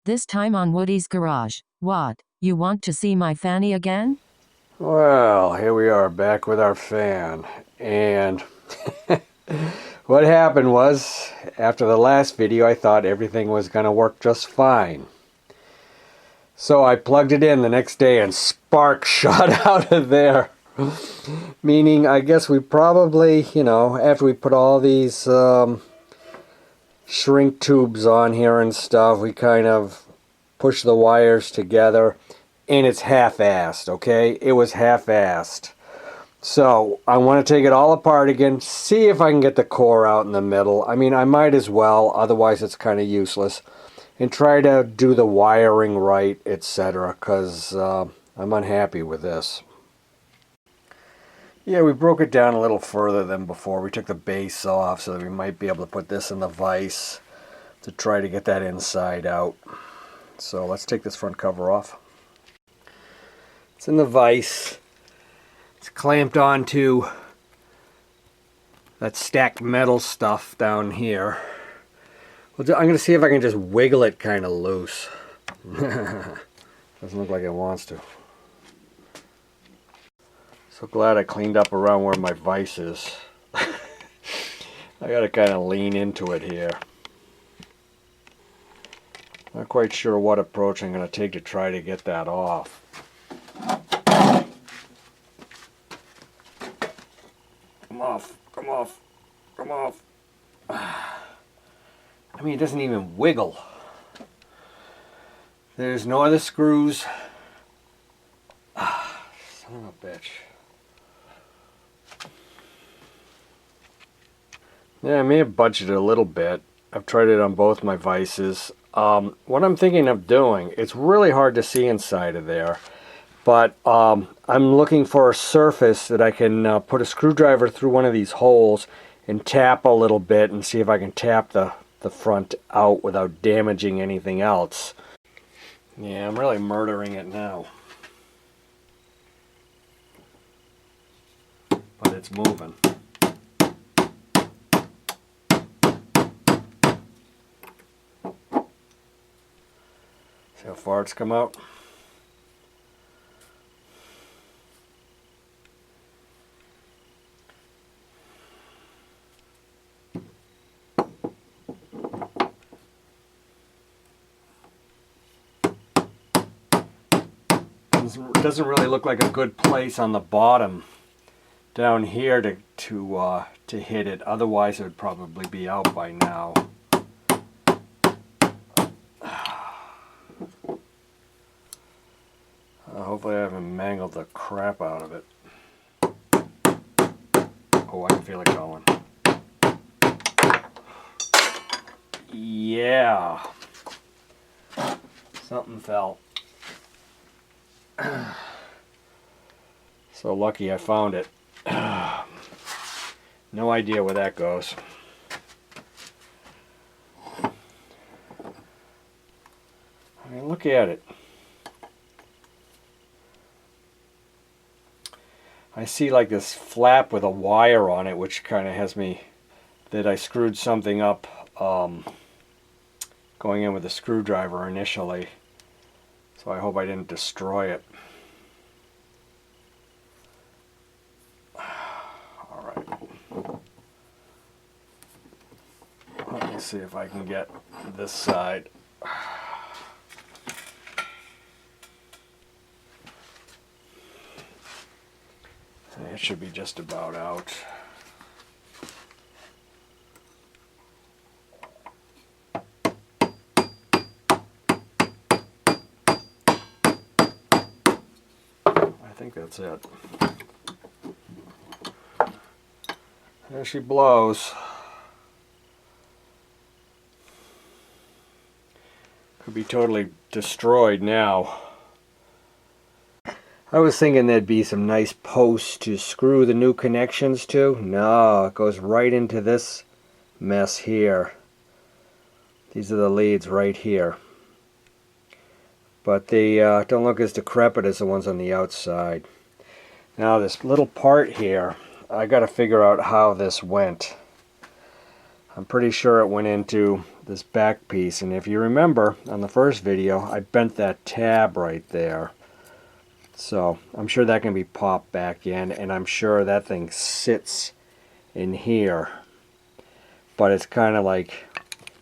This time on Woody's Garage. What? You want to see my fanny again? Well, here we are back with our fan. And what happened was, after the last video, I thought everything was going to work just fine. So I plugged it in the next day and sparks shot out of there. Meaning, I guess we probably, after we put all these shrink tubes on here and stuff, we kind of push the wires together, and it's half-assed, okay? It was half-assed. So I want to take it all apart again, see if I can get the core out in the middle. I mean, I might as well, otherwise it's kind of useless. And try to do the wiring right, etc., because I'm unhappy with this. Yeah, we broke it down a little further than before. We took the base off so that we might be able to put this in the vise to try to get that inside out. So let's take this front cover off. It's in the vise. It's clamped onto that stacked metal stuff down here. I'm going to see if I can just wiggle it kind of loose. Doesn't look like it wants to. So glad I cleaned up around where my vise is. I got to kind of lean into it here. Not quite sure what approach I'm going to take to try to get that off. Come off, come off, come off. I mean, it doesn't even wiggle. There's no other screws. Son of a bitch. Yeah, I may have budgeted a little bit. I've tried it on both my vices. What I'm thinking of doing, it's really hard to see inside of there, but I'm looking for a surface that I can put a screwdriver through one of these holes and tap a little bit and see if I can tap the front out without damaging anything else. Yeah, I'm really murdering it now. But it's moving. See how far it's come out? Doesn't really look like a good place on the bottom down here to hit it. Otherwise it would probably be out by now. Hopefully I haven't mangled the crap out of it. Oh, I can feel it going. Yeah. Something fell. So lucky I found it. No idea where that goes. I mean, look at it. I see like this flap with a wire on it, which kind of has me that I screwed something up going in with a screwdriver initially. So I hope I didn't destroy it. Alright. Let me see if I can get this side. It should be just about out. I think that's it. There she blows. Could be totally destroyed now. I was thinking there'd be some nice posts to screw the new connections to. No, it goes right into this mess here. These are the leads right here. But they don't look as decrepit as the ones on the outside. Now this little part here, I got to figure out how this went. I'm pretty sure it went into this back piece. And if you remember on the first video, I bent that tab right there. So I'm sure that can be popped back in, and I'm sure that thing sits in here. But it's kind of like,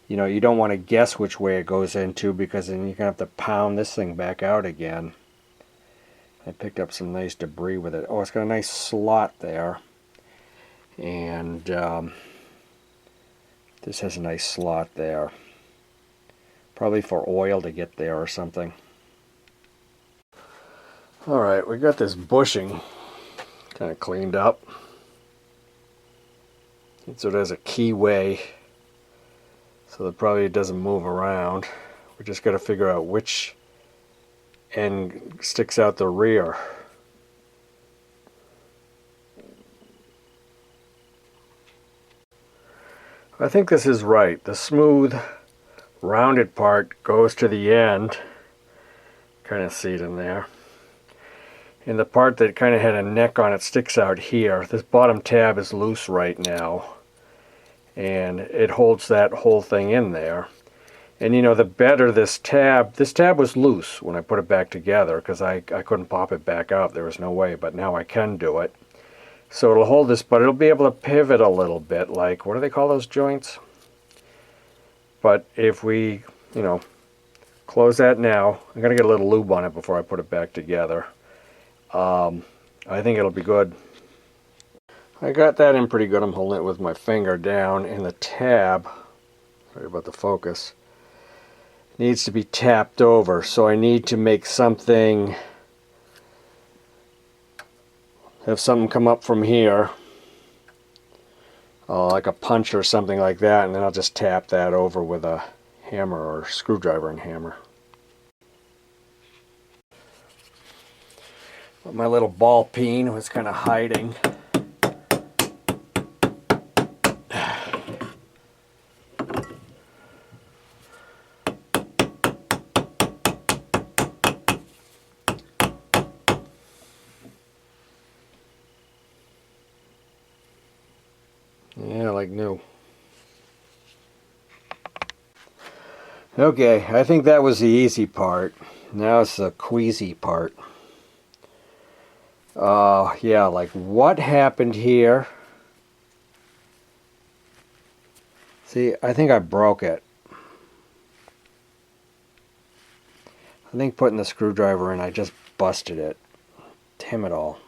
you know, you don't want to guess which way it goes into, because then you're going to have to pound this thing back out again. I picked up some nice debris with it. Oh, it's got a nice slot there. And this has a nice slot there. Probably for oil to get there or something. Alright, we got this bushing kind of cleaned up. So it has a keyway, so that probably it doesn't move around. We just got to figure out which end sticks out the rear. I think this is right. The smooth, rounded part goes to the end. Kind of see it in there. And the part that kind of had a neck on it sticks out here. This bottom tab is loose right now, and it holds that whole thing in there. And you know, the better this tab was loose when I put it back together, because I couldn't pop it back out. There was no way, but now I can do it. So it'll hold this, but it'll be able to pivot a little bit, like, what do they call those joints? But if we, you know, close that now, I'm going to get a little lube on it before I put it back together. I think it'll be good. I got that in pretty good. I'm holding it with my finger down, and the tab, sorry about the focus, needs to be tapped over. So I need to make something, have something come up from here, like a punch or something like that, and then I'll just tap that over with a hammer or screwdriver and hammer. My little ball peen was kind of hiding. Yeah, like new. Okay, I think that was the easy part. Now it's the queasy part. Yeah, like what happened here? See, I think I broke it. I think putting the screwdriver in, I just busted it. Damn it all.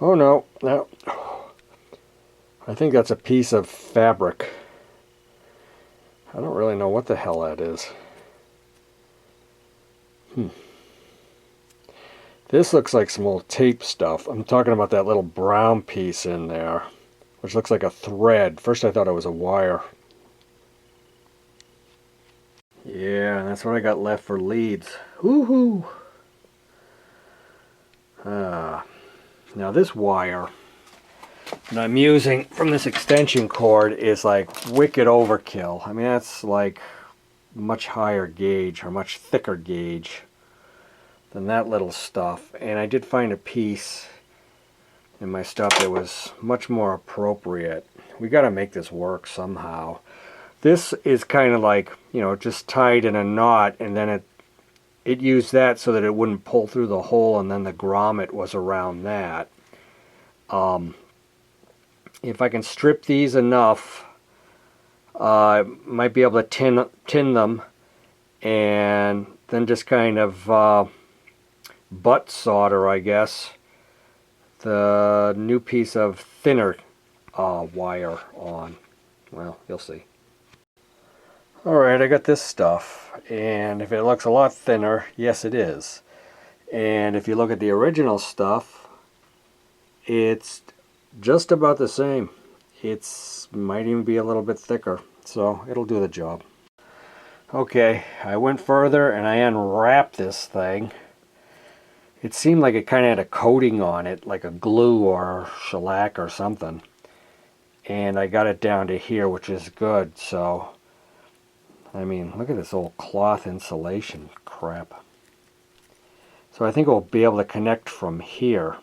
Oh no, no. I think that's a piece of fabric. I don't really know what the hell that is. This looks like some old tape stuff. I'm talking about that little brown piece in there, which looks like a thread. First I thought it was a wire. Yeah, that's what I got left for leads. Woohoo! Now this wire that I'm using from this extension cord is like wicked overkill. I mean, that's like much higher gauge or much thicker gauge than that little stuff. And I did find a piece in my stuff that was much more appropriate. We got to make this work somehow. This is kind of like, you know, just tied in a knot, and then it used that so that it wouldn't pull through the hole, and then the grommet was around that. If I can strip these enough, I might be able to tin them, and then just kind of butt solder, I guess, the new piece of thinner wire on. Well, you'll see. Alright, I got this stuff, and if it looks a lot thinner, yes it is. And if you look at the original stuff, it's just about the same. It's might even be a little bit thicker, so it'll do the job. Okay, I went further and I unwrapped this thing. It seemed like it kind of had a coating on it, like a glue or shellac or something. And I got it down to here, which is good. So, I mean, look at this old cloth insulation crap. So I think we'll be able to connect from here.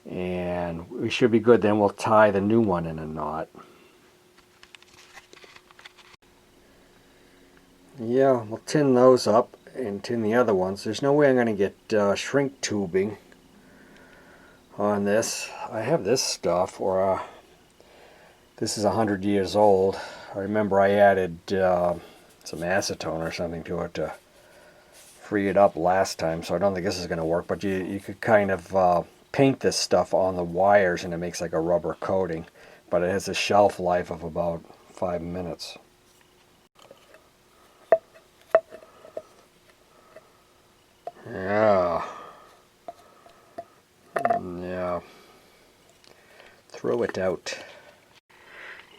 And we should be good. Then we'll tie the new one in a knot. Yeah, we'll tin those up and tin the other ones. There's no way I'm going to get shrink tubing on this. I have this stuff, or this is 100 years old. I remember I added some acetone or something to it to free it up last time, so I don't think this is going to work, but you could kind of paint this stuff on the wires and it makes like a rubber coating, but it has a shelf life of about 5 minutes. Yeah. Yeah. Throw it out.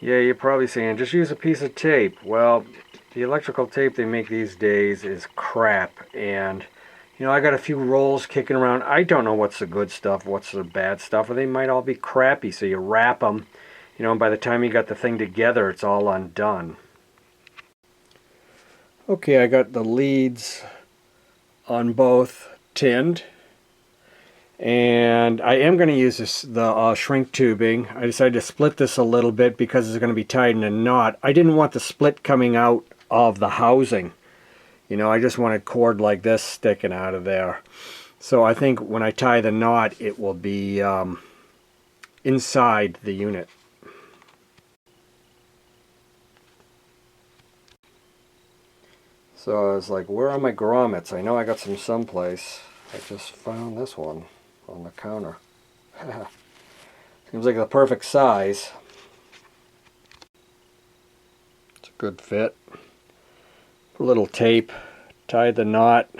Yeah, you're probably saying, just use a piece of tape. Well, the electrical tape they make these days is crap, and I got a few rolls kicking around. I don't know what's the good stuff, what's the bad stuff, or they might all be crappy, so you wrap them, and by the time you got the thing together, it's all undone. Okay, I got the leads on both tinned, and I am going to use the shrink tubing. I decided to split this a little bit because it's going to be tied in a knot. I didn't want the split coming out of the housing. I just wanted cord like this sticking out of there. So I think when I tie the knot, it will be inside the unit. So I was like, where are my grommets? I know I got some someplace. I just found this one on the counter. Seems like the perfect size. It's a good fit. Put a little tape, tie the knot.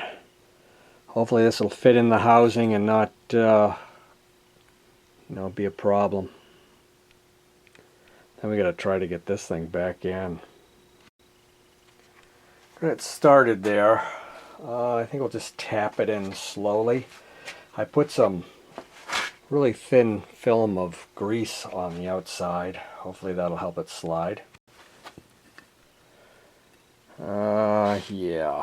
Hopefully this will fit in the housing and not be a problem. Then we got to try to get this thing back in. Get it started there. I think we'll just tap it in slowly. I put some really thin film of grease on the outside. Hopefully that'll help it slide. Yeah.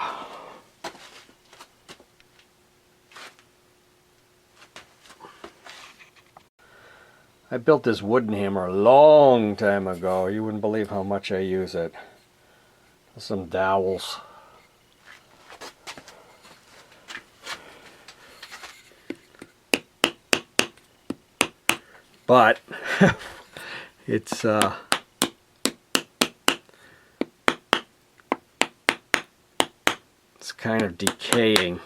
I built this wooden hammer a long time ago. You wouldn't believe how much I use it. Some dowels. But it's kind of decaying.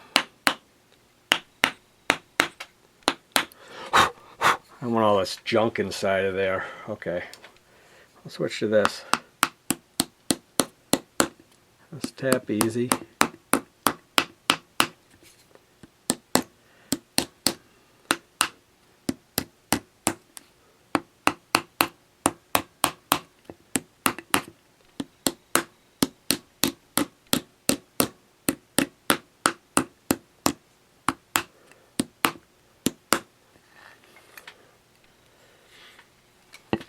I want all this junk inside of there. Okay, I'll switch to this. Let's tap easy.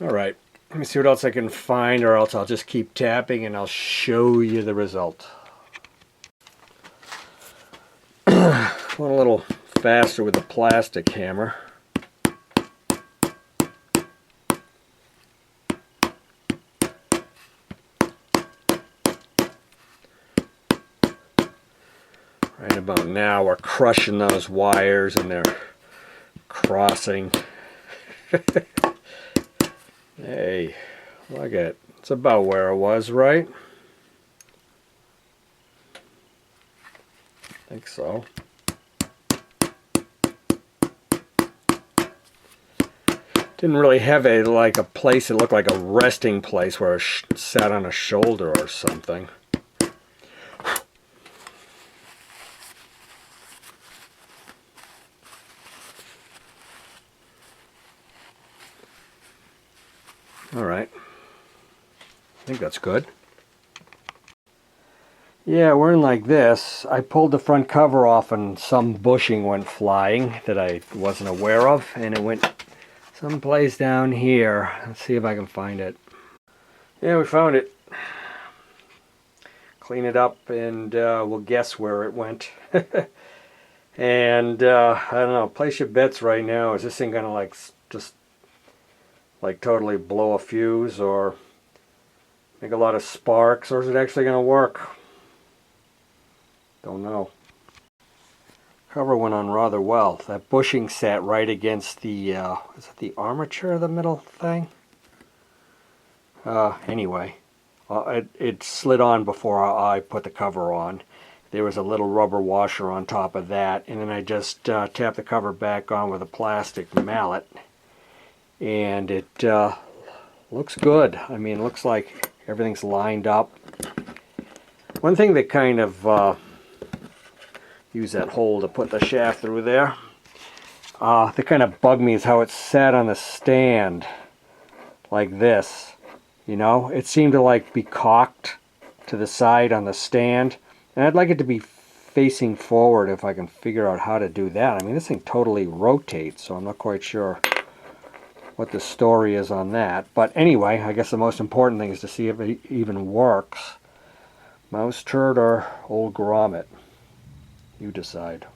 Alright, let me see what else I can find, or else I'll just keep tapping and I'll show you the result. Went a little faster with the plastic hammer. Right about now we're crushing those wires and they're crossing. Hey, look at it. It's about where it was, right? I think so. Didn't really have a place that looked like a resting place where it sat on a shoulder or something. Alright, I think that's good. Yeah, we're in like this. I pulled the front cover off and some bushing went flying that I wasn't aware of, and it went someplace down here. Let's see if I can find it. Yeah, we found it. Clean it up and we'll guess where it went. And I don't know, place your bets right now. Is this thing gonna like just like totally blow a fuse or make a lot of sparks, or is it actually gonna work? Don't know. Cover went on rather well. That bushing sat right against the is it the armature of the middle thing? Anyway, it slid on before I put the cover on. There was a little rubber washer on top of that, and then I just tapped the cover back on with a plastic mallet, and it looks good. I mean, it looks like everything's lined up. One thing that kind of use that hole to put the shaft through there, that kind of bugged me is how it sat on the stand like this. You know, it seemed to like be cocked to the side on the stand, and I'd like it to be facing forward if I can figure out how to do that. I mean, this thing totally rotates, so I'm not quite sure what the story is on that. But anyway, I guess the most important thing is to see if it even works. Mouse turd or old grommet? You decide.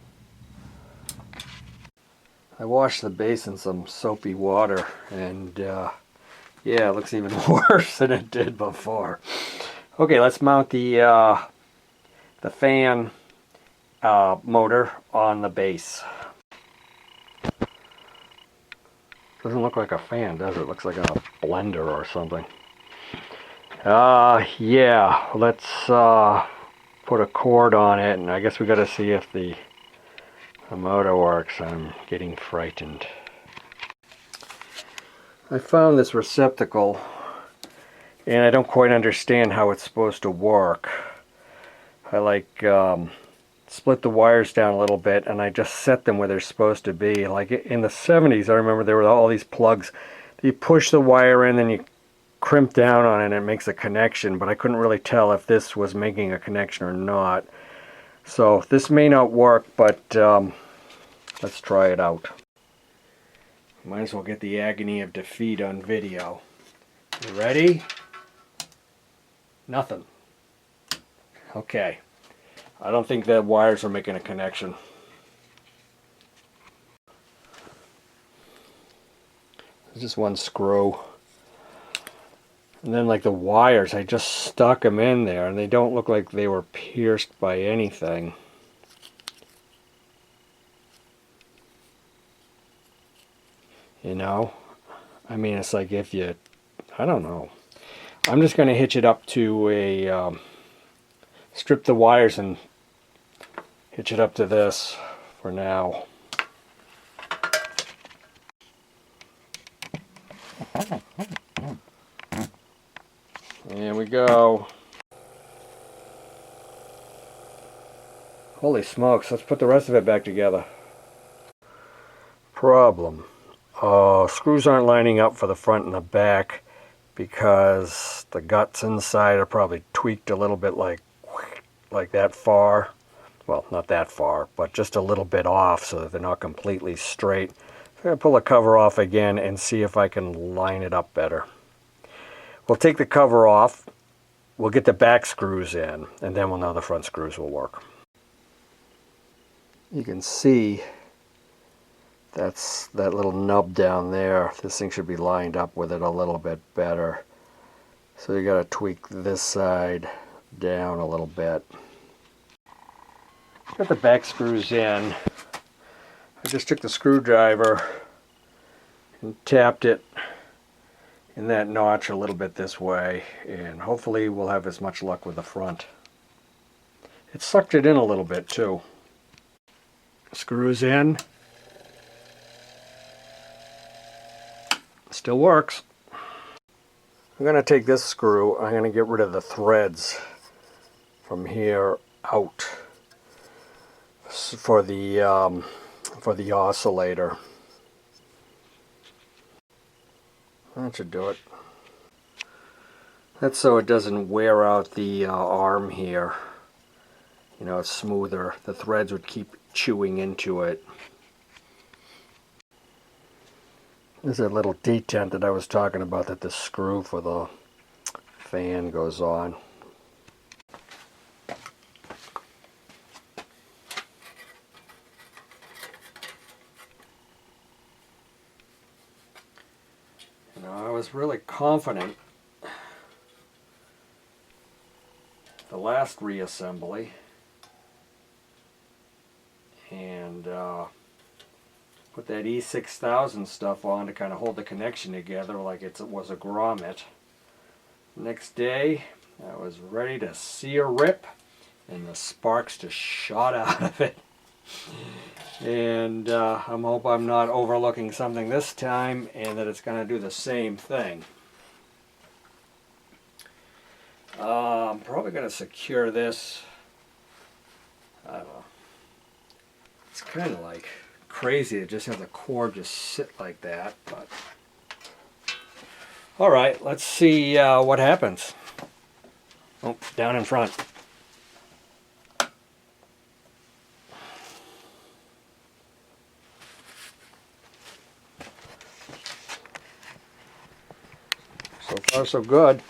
I washed the base in some soapy water, and yeah, it looks even worse than it did before. Okay, let's mount the fan motor on the base. Doesn't look like a fan, does it? It looks like a blender or something. Yeah, let's put a cord on it, and I guess we got to see if the motor works. I'm getting frightened. I found this receptacle, and I don't quite understand how it's supposed to work. I like split the wires down a little bit, and I just set them where they're supposed to be. Like in the 70s, I remember there were all these plugs. You push the wire in, then you crimp down on it, and it makes a connection, but I couldn't really tell if this was making a connection or not. So this may not work, but let's try it out. Might as well get the agony of defeat on video. You ready? Nothing. Okay. I don't think the wires are making a connection. There's just one screw. And then like the wires, I just stuck them in there, and they don't look like they were pierced by anything. You know? I mean, it's like if you, I don't know. I'm just going to hitch it up to a, strip the wires and hitch it up to this for now. There we go. Holy smokes, let's put the rest of it back together. Problem. Screws aren't lining up for the front and the back because the guts inside are probably tweaked a little bit like that far. Well, not that far, but just a little bit off so that they're not completely straight. I'm going to pull the cover off again and see if I can line it up better. We'll take the cover off, we'll get the back screws in, and then we'll know the front screws will work. You can see that's that little nub down there. This thing should be lined up with it a little bit better. So you got to tweak this side down a little bit. Got the back screws in. I just took the screwdriver and tapped it in that notch a little bit this way, and hopefully we'll have as much luck with the front. It sucked it in a little bit too. Screws in. Still works. I'm going to take this screw, I'm going to get rid of the threads from here out for the oscillator. That should do it. That's so it doesn't wear out the arm here. You know, it's smoother. The threads would keep chewing into it. There's a little detent that I was talking about that the screw for the fan goes on. was really confident the last reassembly, and put that E6000 stuff on to kind of hold the connection together like it was a grommet. Next day, I was ready to see a rip, and the sparks just shot out of it. And I hope I'm not overlooking something this time and that it's going to do the same thing. I'm probably going to secure this. I don't know. It's kind of like crazy to just have the cord just sit like that, but all right, let's see what happens. Oh, down in front. So far, so good.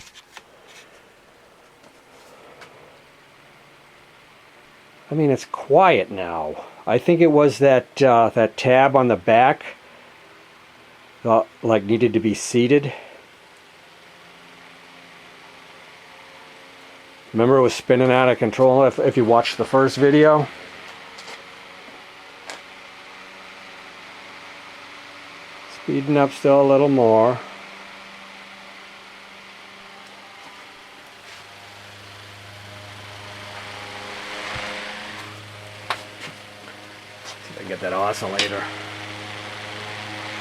I mean, it's quiet now. I think it was that that tab on the back, like needed to be seated. Remember, it was spinning out of control. If you watched the first video. Speeding up still a little more. I get that oscillator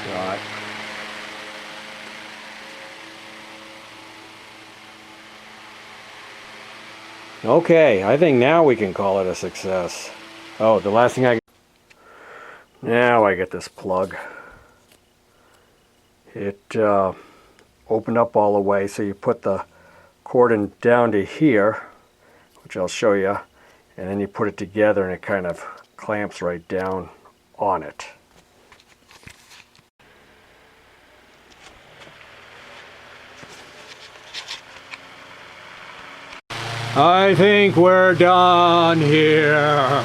shot. Okay, I think now we can call it a success. Oh, the last thing now I get this plug. It opened up all the way, so you put the cord in down to here, which I'll show you, and then you put it together and it kind of clamps right down on it. I think we're done here.